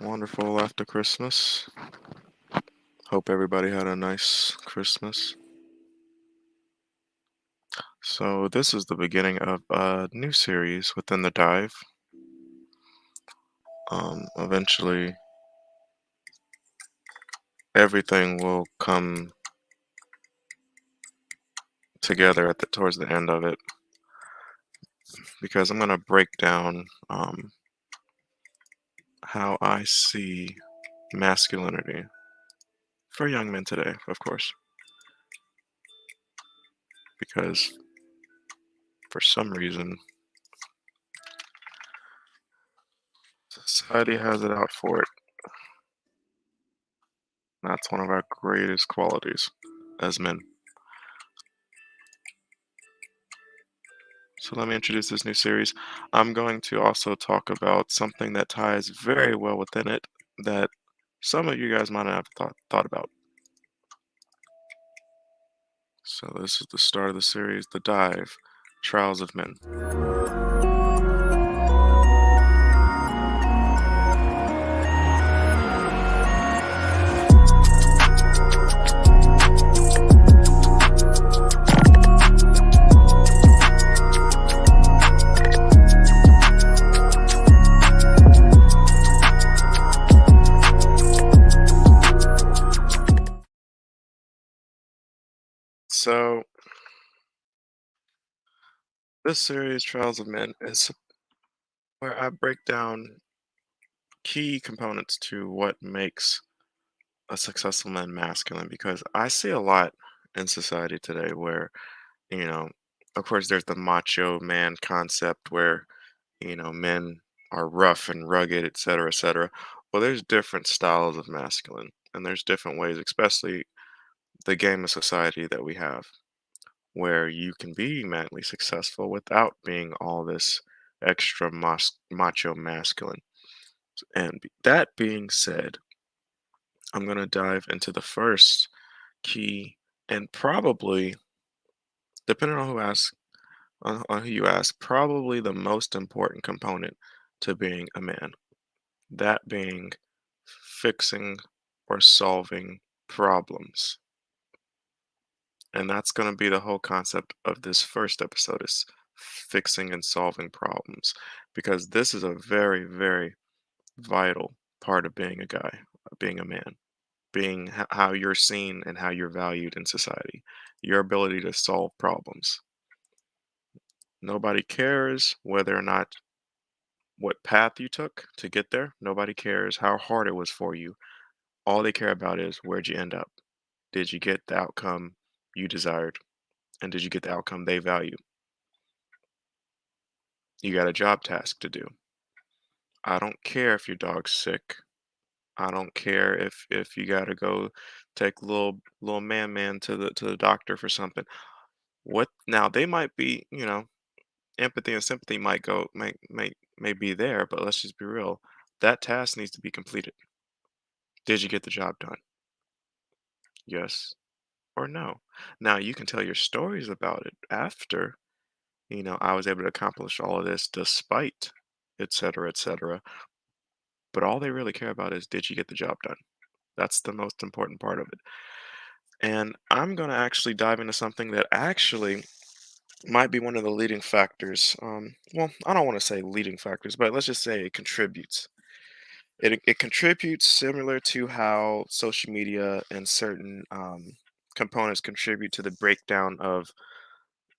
wonderful after Christmas. Hope everybody had a nice Christmas. So, this is the beginning of a new series within the dive. Eventually, everything will come together towards the end of it because I'm going to break down how I see masculinity for young men today, of course, because for some reason, society has it out for it. That's one of our greatest qualities as men. So let me introduce this new series. I'm going to also talk about something that ties very well within it that some of you guys might not have thought about. So this is the start of the series, The Dive, Trials of Men. So this series, Trials of Men, is where I break down key components to what makes a successful man masculine because I see a lot in society today where, you know, of course there's the macho man concept where, men are rough and rugged, et cetera, et cetera. Well, there's different styles of masculine, and there's different ways, especially the game of society that we have, where you can be manly successful without being all this extra macho masculine. And that being said, I'm going to dive into the first key and probably, depending on who you ask, probably the most important component to being a man. That being fixing or solving problems. And that's going to be the whole concept of this first episode is fixing and solving problems because this is a very, very vital part of being a guy, being a man, being how you're seen and how you're valued in society, your ability to solve problems. Nobody cares whether or not what path you took to get there. Nobody cares how hard it was for you. All they care about is where'd you end up? Did you get the outcome you desired? And did you get the outcome they value? You got a job task to do. I don't care if your dog's sick. I don't care if you gotta go take little man to the doctor for something. What now they might be, empathy and sympathy might go may be there, but let's just be real. That task needs to be completed. Did you get the job done? Yes or no? Now you can tell your stories about it after, I was able to accomplish all of this despite et cetera, et cetera. But all they really care about is did you get the job done? That's the most important part of it. And I'm going to actually dive into something that actually might be one of the leading factors. Well, I don't want to say leading factors, but let's just say it contributes. It contributes similar to how social media and certain components contribute to the breakdown of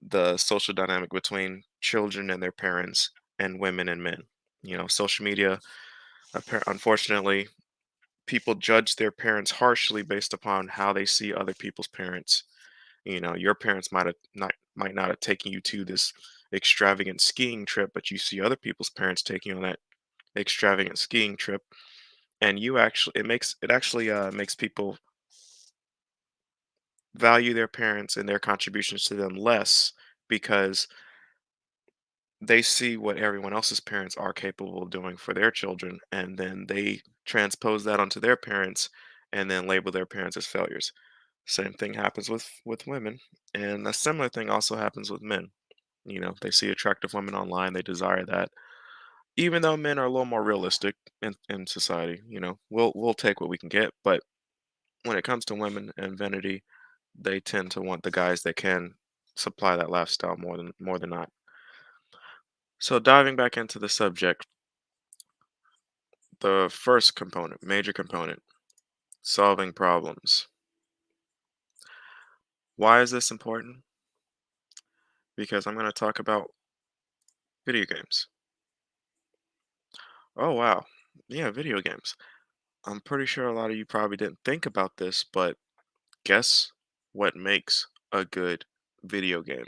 the social dynamic between children and their parents and women and men. Social media, unfortunately, people judge their parents harshly based upon how they see other people's parents. Your parents might not have taken you to this extravagant skiing trip, but you see other people's parents taking you on that extravagant skiing trip, and it actually makes people value their parents and their contributions to them less because they see what everyone else's parents are capable of doing for their children, and then they transpose that onto their parents and then label their parents as failures. Same thing happens with women, and a similar thing also happens with men. They see attractive women online, they desire that, Even though men are a little more realistic in society, we'll take what we can get. But when it comes to women and vanity, they tend to want the guys that can supply that lifestyle more than not. So diving back into the subject, the first component, major component, solving problems. Why is this important? Because I'm going to talk about video games. Oh wow. Yeah, video games. I'm pretty sure a lot of you probably didn't think about this, but guess what makes a good video game?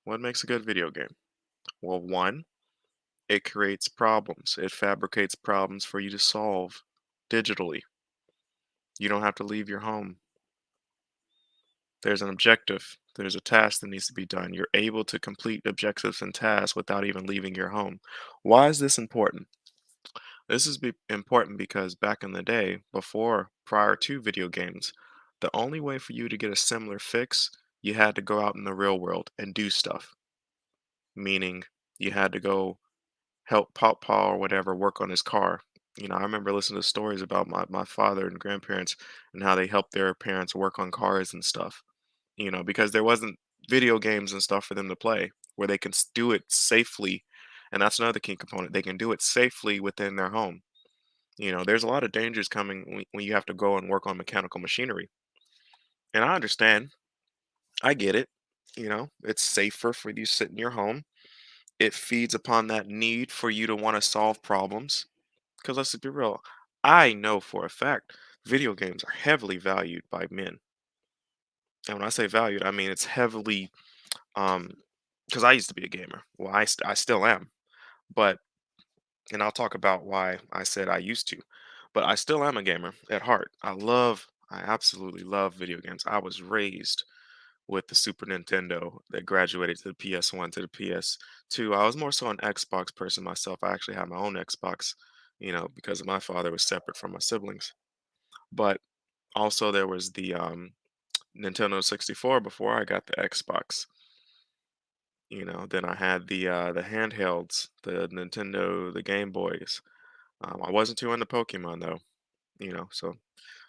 What makes a good video game? Well, one, it creates problems. It fabricates problems for you to solve digitally. You don't have to leave your home. There's an objective. There's a task that needs to be done. You're able to complete objectives and tasks without even leaving your home. Why is this important? This is important because back in the day, prior to video games, the only way for you to get a similar fix, you had to go out in the real world and do stuff. Meaning, you had to go help Paw or whatever work on his car. I remember listening to stories about my father and grandparents and how they helped their parents work on cars and stuff. Because there wasn't video games and stuff for them to play where they can do it safely. And that's another key component. They can do it safely within their home. There's a lot of dangers coming when you have to go and work on mechanical machinery. And I understand. I get it. It's safer for you to sit in your home. It feeds upon that need for you to want to solve problems. Because let's be real, I know for a fact video games are heavily valued by men. And when I say valued, I mean it's heavily, um, because I used to be a gamer. Well, I still am. But, and I'll talk about why I said I used to, but I still am a gamer at heart. I absolutely love video games. I was raised with the Super Nintendo that graduated to the PS1 to the PS2. I was more so an Xbox person myself. I actually had my own Xbox, because my father was separate from my siblings. But also there was the Nintendo 64 before I got the Xbox. Then I had the handhelds, the Nintendo, the Game Boys. I wasn't too into Pokemon though, so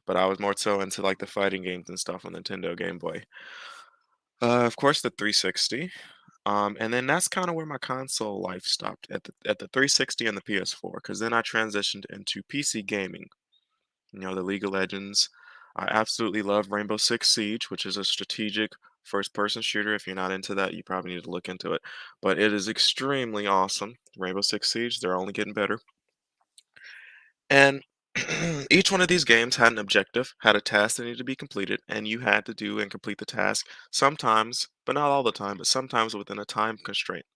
but I was more so into like the fighting games and stuff on Nintendo Game Boy. Of course, the 360. And then that's kind of where my console life stopped at the 360 and the PS4, because then I transitioned into PC gaming. The League of Legends. I absolutely love Rainbow Six Siege, which is a strategic first-person shooter. If you're not into that, you probably need to look into it. But it is extremely awesome. Rainbow Six Siege, they're only getting better. And each one of these games had an objective, had a task that needed to be completed, and you had to do and complete the task sometimes, but not all the time, but sometimes within a time constraint.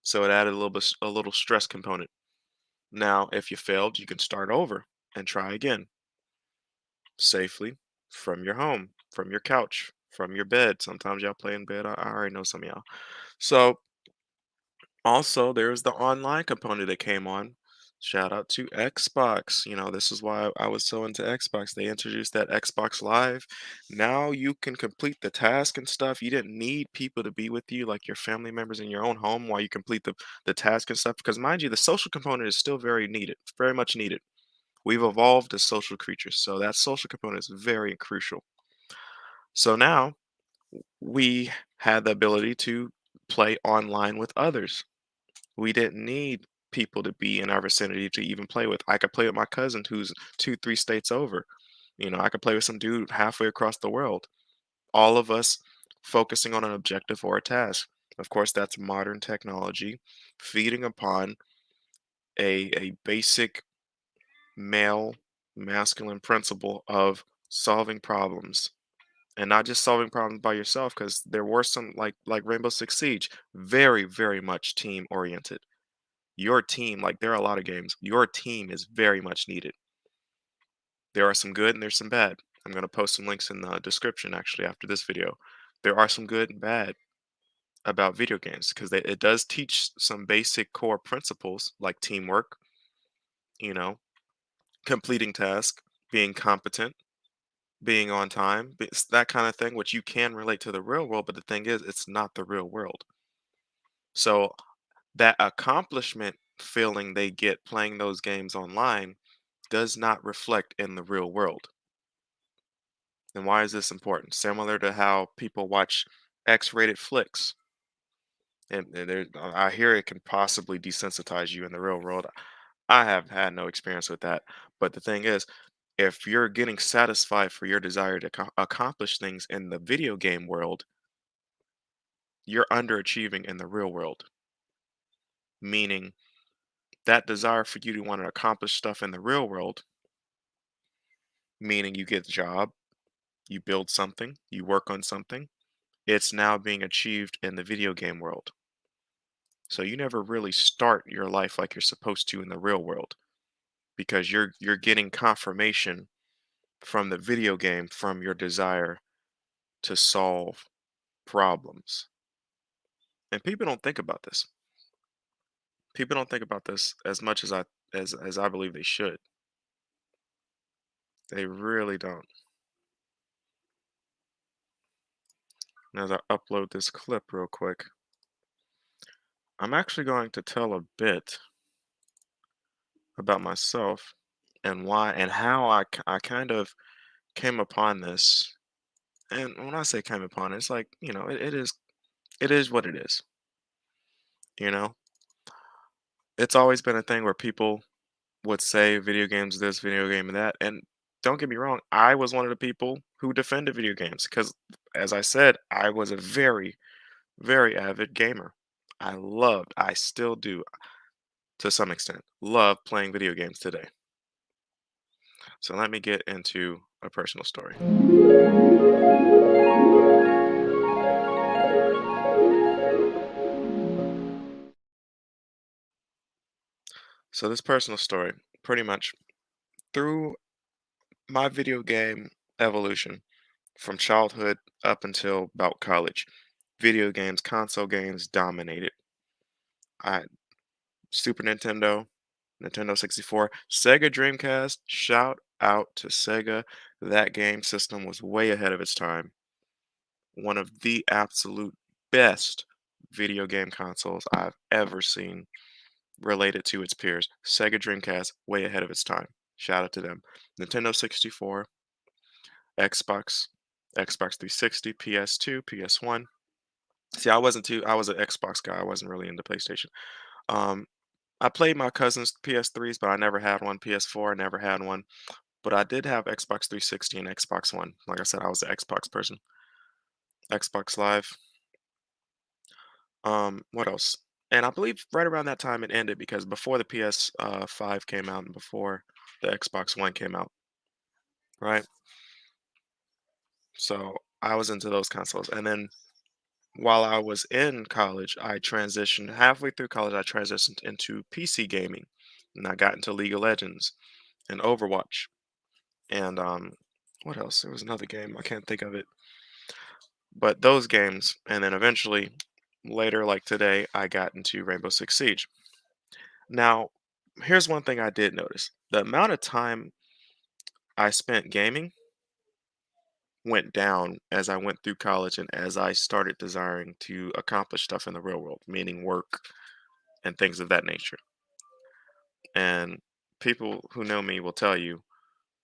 So it added a little stress component. Now, if you failed, you can start over and try again safely from your home, from your couch, from your bed. Sometimes y'all play in bed. I already know some of y'all. So also, there's the online component that came on. Shout out to Xbox. This is why I was so into Xbox. They introduced that Xbox Live. Now you can complete the task and stuff. You didn't need people to be with you, like your family members in your own home, while you complete the task and stuff. Because mind you, the social component is still very needed, very much needed. We've evolved as social creatures, so that social component is very crucial. So now we had the ability to play online with others. We didn't need people to be in our vicinity to even play with. I could play with my cousin who's 2, 3 states over. I could play with some dude halfway across the world. All of us focusing on an objective or a task. Of course, that's modern technology feeding upon a basic male masculine principle of solving problems, and not just solving problems by yourself, because there were some like Rainbow Six Siege, very, very much team oriented. Your team, like there are a lot of games, your team is very much needed. There are some good and there's some bad. I'm going to post some links in the description actually after this video. There are some good and bad about video games because it does teach some basic core principles like teamwork, you know, completing tasks, being competent, being on time, that kind of thing, which you can relate to the real world. But the thing is, it's not the real world. So that accomplishment feeling they get playing those games online does not reflect in the real world. And why is this important? Similar to how people watch X-rated flicks, and I hear it can possibly desensitize you in the real world. I have had no experience with that, but the thing is, if you're getting satisfied for your desire to accomplish things in the video game world, you're underachieving in the real world. Meaning that desire for you to want to accomplish stuff in the real world, meaning you get a job, you build something, you work on something, it's now being achieved in the video game world. So you never really start your life like you're supposed to in the real world because you're getting confirmation from the video game from your desire to solve problems. And people don't think about this. People don't think about this as much as I believe they should. They really don't. And as I upload this clip real quick, I'm actually going to tell a bit about myself and why and how I kind of came upon this. And when I say came upon it, it's like, it is what it is. You know, it's always been a thing where people would say video games this, video game that. And don't get me wrong, I was one of the people who defended video games because, as I said, I was a very, very avid gamer. I still do to some extent, love playing video games today. So let me get into a personal story. So this personal story, pretty much through my video game evolution from childhood up until about college, video games, console games dominated. I Super Nintendo, Nintendo 64, Sega Dreamcast, shout out to Sega. That game system was way ahead of its time. One of the absolute best video game consoles I've ever seen related to its peers. Sega Dreamcast, way ahead of its time. Shout out to them. Nintendo 64, Xbox, Xbox 360, PS2, PS1. See, I was an Xbox guy. I wasn't really into PlayStation. Um, I played my cousin's PS3s, but I never had one. PS4, I never had one. But I did have Xbox 360 and Xbox One. Like I said, I was an Xbox person. Xbox Live. What else? And I believe right around that time it ended because before the PS5 came out and before the Xbox One came out, right? So I was into those consoles. And then while I was in college, I transitioned halfway through college, I transitioned into PC gaming. And I got into League of Legends and Overwatch. And what else? There was another game, I can't think of it. But those games, and then eventually later, like today, I got into Rainbow Six Siege. Now, here's one thing I did notice. The amount of time I spent gaming went down as I went through college and as I started desiring to accomplish stuff in the real world, meaning work and things of that nature. And people who know me will tell you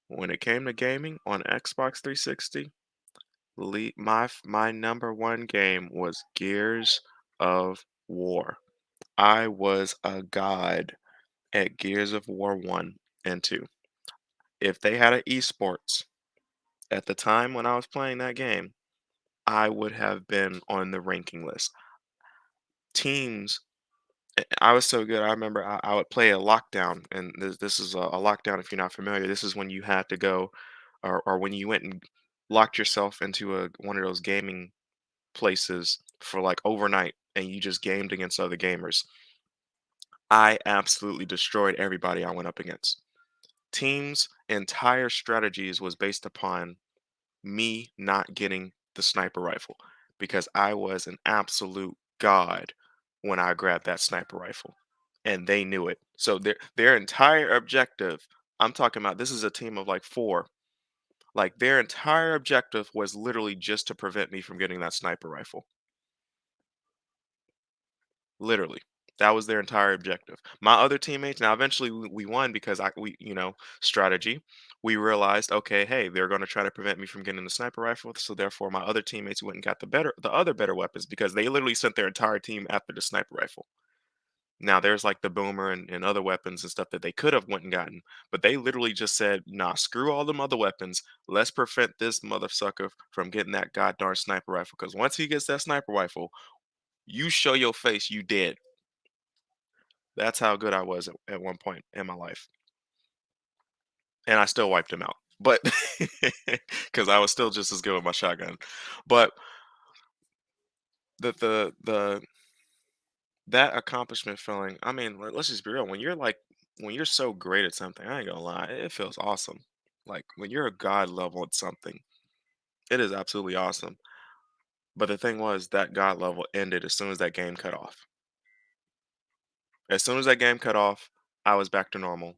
when it came to gaming on Xbox 360, my number one game was Gears of War. I was a god at Gears of War 1 and 2. If they had an esports at the time when I was playing that game, I would have been on the ranking list. Teams, I was so good. I remember I would play a lockdown, and this is a lockdown. If you're not familiar, this is when you had to go, or when you went and locked yourself into one of those gaming places for like overnight, and you just gamed against other gamers. I absolutely destroyed everybody I went up against. Teams' entire strategies was based upon me not getting the sniper rifle because I was an absolute god when I grabbed that sniper rifle, and they knew it. So their entire objective, I'm talking about this is a team of like 4. Like their entire objective was literally just to prevent me from getting that sniper rifle. literally. That was their entire objective. My other teammates, now eventually we won because strategy. We realized, okay, hey, they're going to try to prevent me from getting the sniper rifle, so therefore my other teammates went and got the other better weapons because they literally sent their entire team after the sniper rifle. Now there's like the boomer and other weapons and stuff that they could have went and gotten, but they literally just said, "Nah, screw all them other weapons. Let's prevent this mother sucker from getting that goddamn sniper rifle. Because once he gets that sniper rifle, you show your face, you dead." That's how good I was at one point in my life, and I still wiped him out. But because I was still just as good with my shotgun, but the that accomplishment feeling, I mean, let's just be real. When you're so great at something, I ain't gonna lie, it feels awesome. Like when you're a god level at something, it is absolutely awesome. But the thing was that god level ended as soon as that game cut off. As soon as that game cut off, I was back to normal.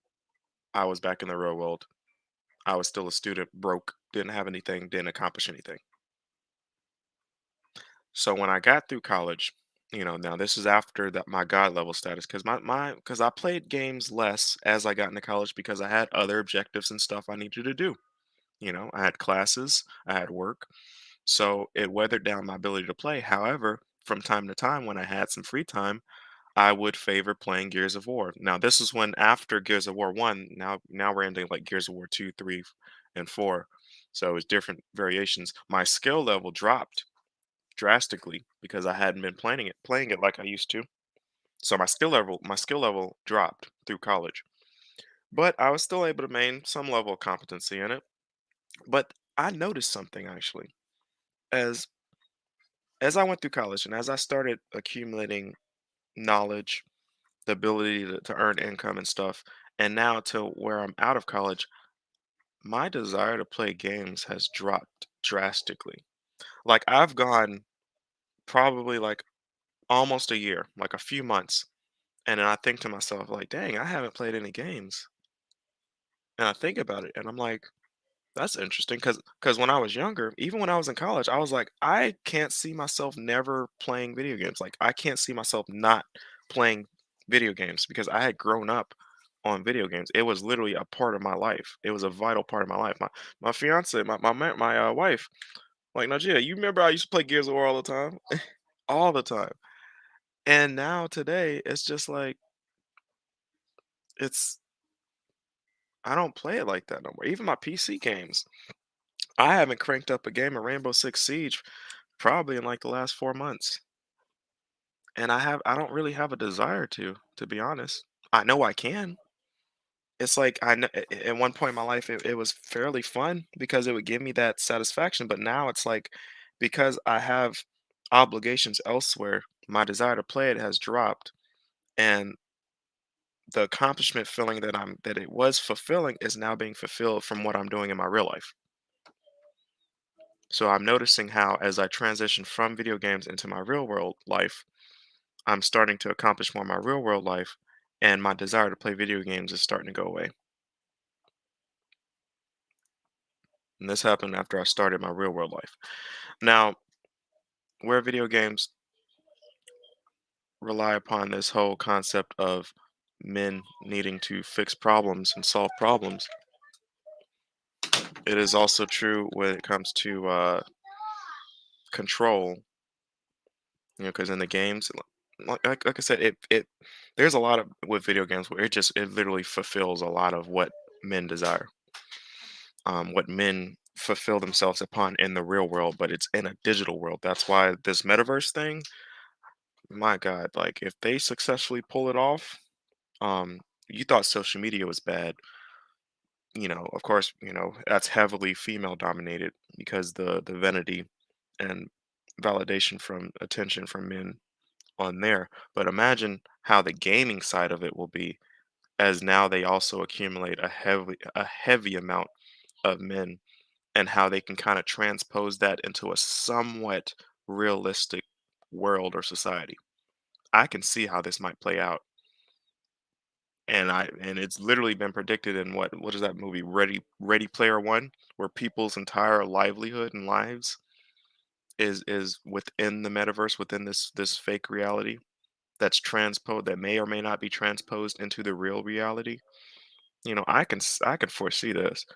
I was back in the real world. I was still a student, broke, didn't have anything, didn't accomplish anything. So when I got through college, now this is after that my god level status because because I played games less as I got into college because I had other objectives and stuff I needed to do. I had classes, I had work, so it weathered down my ability to play. However, from time to time when I had some free time, I would favor playing Gears of War. Now this is when after Gears of War 1, now we're into like Gears of War 2, 3, and 4. So it's different variations. My skill level dropped drastically because I hadn't been playing it like I used to. So my skill level dropped through college. But I was still able to maintain some level of competency in it. But I noticed something actually. As as I went through college and as I started accumulating knowledge, the ability to earn income and stuff, and now to where I'm out of college, my desire to play games has dropped drastically. Like I've gone probably like almost a year, like a few months. And then I think to myself, like, dang, I haven't played any games. And I think about it and I'm like, that's interesting because when I was younger, even when I was in college, I was like, I can't see myself never playing video games. Like I can't see myself not playing video games because I had grown up on video games. It was literally a part of my life. It was a vital part of my life. My fiance, my wife, like Najia, you remember I used to play Gears of War all the time? All the time. And now today, it's just like it's I don't play it like that no more. Even my PC games. I haven't cranked up a game of Rainbow Six Siege probably in like the last 4 months. And I don't really have a desire to be honest. I know I can. It's like I know at one point in my life it was fairly fun because it would give me that satisfaction. But now it's like because I have obligations elsewhere, my desire to play it has dropped. And the accomplishment feeling that it was fulfilling is now being fulfilled from what I'm doing in my real life. So I'm noticing how as I transition from video games into my real world life, I'm starting to accomplish more in my real world life, and my desire to play video games is starting to go away. And this happened after I started my real world life. Now, where video games rely upon this whole concept of men needing to fix problems and solve problems, it is also true when it comes to control. Because in the games, like I said, it there's a lot of with video games where it literally fulfills a lot of what men desire, what men fulfill themselves upon in the real world, but it's in a digital world. That's why this metaverse thing, my God, like if they successfully pull it off, um, you thought social media was bad, of course, that's heavily female dominated because the vanity and validation from attention from men on there. But imagine how the gaming side of it will be as now they also accumulate a heavy amount of men and how they can kind of transpose that into a somewhat realistic world or society. I can see how this might play out. And it's literally been predicted in what is that movie Ready Player One, where people's entire livelihood and lives is within the metaverse, within this fake reality. that's transposed, that may or may not be transposed into the real reality. I can foresee this.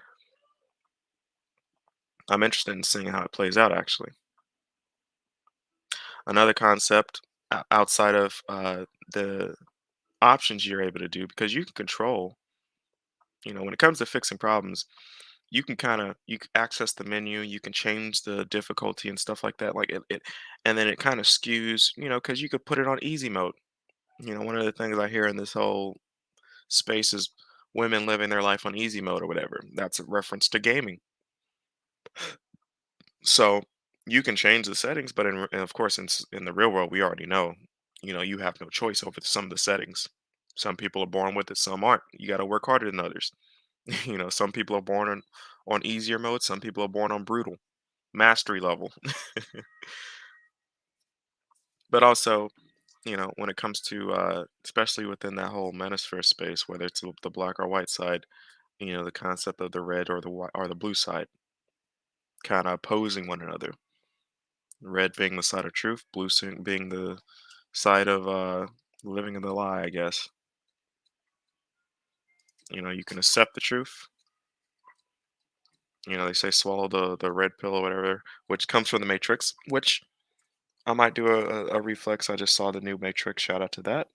I'm interested in seeing how it plays out, actually. Another concept outside of the options you're able to do, because you can control, when it comes to fixing problems, you can access the menu, you can change the difficulty and stuff like that. And then it kind of skews, because you could put it on easy mode. One of the things I hear in this whole space is women living their life on easy mode or whatever. That's a reference to gaming. So you can change the settings, but and of course, in the real world, we already know, you have no choice over some of the settings. Some people are born with it, some aren't. You got to work harder than others. Some people are born on easier mode, some people are born on brutal mastery level. But also, when it comes to especially within that whole manosphere space, whether it's the black or white side, the concept of the red or the white or the blue side kind of opposing one another. Red being the side of truth, being the side of living in the lie, I guess. You can accept the truth. They say swallow the red pill or whatever, which comes from the Matrix, which I might do a reflex. I just saw the new Matrix. Shout out to that.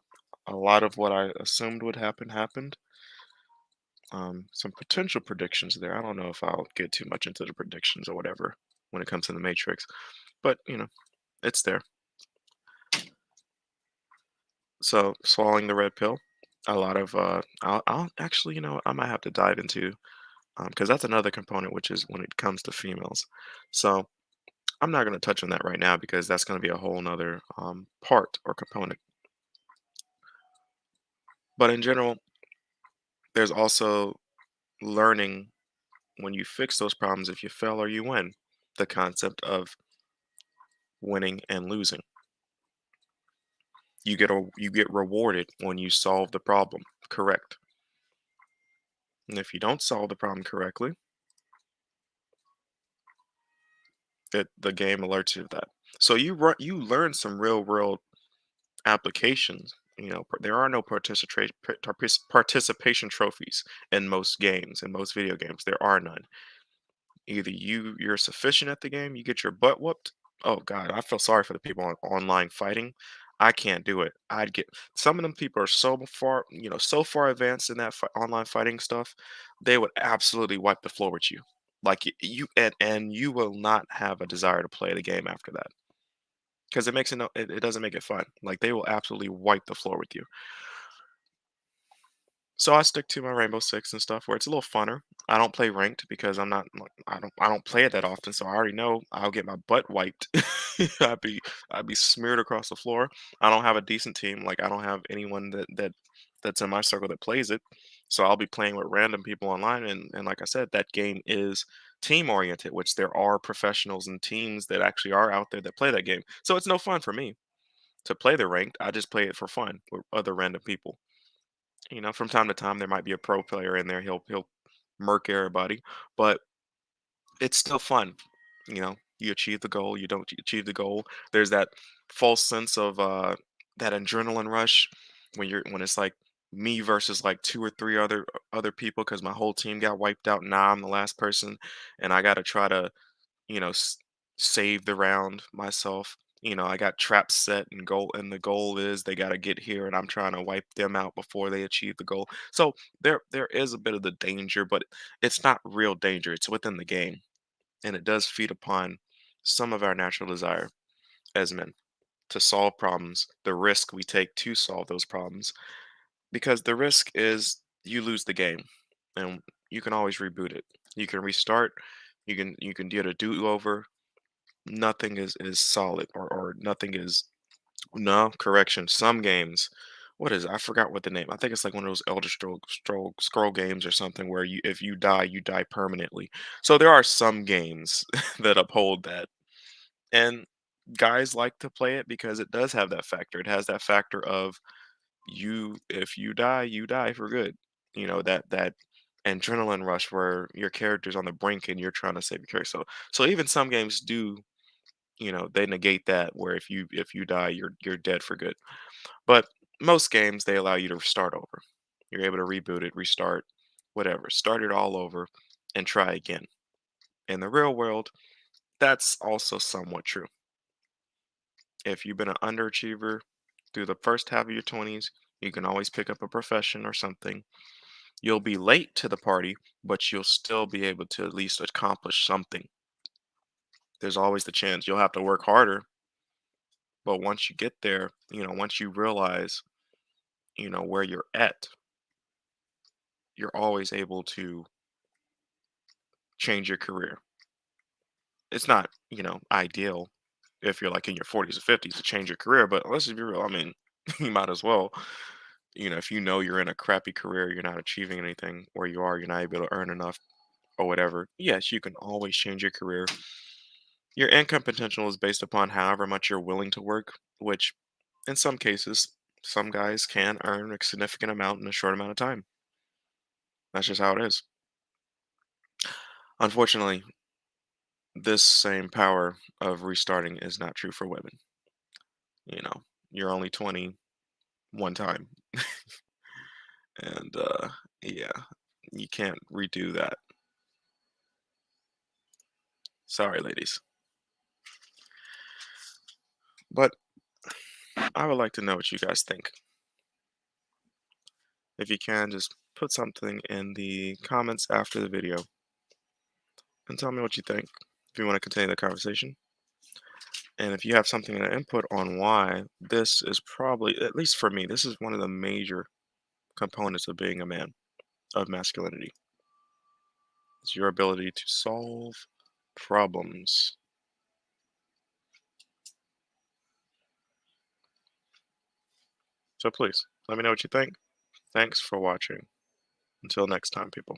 A lot of what I assumed would happen happened. Some potential predictions there. I don't know if I'll get too much into the predictions or whatever when it comes to the Matrix, but it's there. So swallowing the red pill, a lot of I'll actually, I might have to dive into because that's another component, which is when it comes to females. So I'm not going to touch on that right now because that's going to be a whole nother part or component. But in general, there's also learning when you fix those problems. If you fail or you win, the concept of winning and losing. You get rewarded when you solve the problem correct. And if you don't solve the problem correctly, the game alerts you of that. So you learn some real world applications. There are no participation trophies in most games, in most video games. There are none. Either you're sufficient at the game, you get your butt whooped. Oh God, I feel sorry for the people on online fighting. I can't do it. I'd get some of them people are so far advanced in that online fighting stuff. They would absolutely wipe the floor with you. Like and you will not have a desire to play the game after that because it makes it, no, it doesn't make it fun. Like they will absolutely wipe the floor with you. So I stick to my Rainbow Six and stuff where it's a little funner. I don't play ranked because I'm not like, I don't play it that often, so I already know I'll get my butt wiped. I'd be I'd be smeared across the floor. I don't have a decent team. Like I don't have anyone that's in my circle that plays it. So I'll be playing with random people online and like I said, that game is team oriented, which there are professionals and teams that actually are out there that play that game. So it's no fun for me to play the ranked. I just play it for fun with other random people. From time to time there might be a pro player in there. He'll murk everybody, but it's still fun. You achieve the goal, you don't achieve the goal. There's that false sense of that adrenaline rush when it's like me versus like two or three other people because my whole team got wiped out. Now I'm the last person, and I got to try to you know, s- save the round myself. I got traps set and the goal is they got to get here, and I'm trying to wipe them out before they achieve the goal. So there is a bit of the danger, but it's not real danger. It's within the game, and it does feed upon some of our natural desire as men to solve problems, the risk we take to solve those problems, because the risk is you lose the game, and you can always reboot it. You can restart. You can get a do over. Nothing is solid or nothing is no correction. Some games, what is it? I forgot what the name. I think it's like one of those Elder Scroll games or something where if you die permanently. So there are some games that uphold that, and guys like to play it because it does have that factor. It has that factor of if you die for good. That adrenaline rush where your character's on the brink and you're trying to save your character. So even some games do, they negate that where if you die, you're dead for good. But most games, they allow you to start over. You're able to reboot it, restart, whatever, start it all over and try again. In the real world, that's also somewhat true. If you've been an underachiever through the first half of your 20s, you can always pick up a profession or something. You'll be late to the party, but you'll still be able to at least accomplish something. There's always the chance you'll have to work harder, but once you get there, once you realize, where you're at, you're always able to change your career. It's not, ideal if you're like in your 40s or 50s to change your career, but let's just be real. I mean, you might as well. If you know you're in a crappy career, you're not achieving anything where you are, you're not able to earn enough or whatever. Yes, you can always change your career. Your income potential is based upon however much you're willing to work, which in some cases, some guys can earn a significant amount in a short amount of time. That's just how it is. Unfortunately, this same power of restarting is not true for women. You know, you're only 20 one time. And yeah, you can't redo that. Sorry, ladies. But I would like to know what you guys think. If you can, just put something in the comments after the video and tell me what you think if you want to continue the conversation. And if you have something to input on why this is probably, at least for me, this is one of the major components of being a man, of masculinity. It's your ability to solve problems. So please, let me know what you think. Thanks for watching. Until next time, people.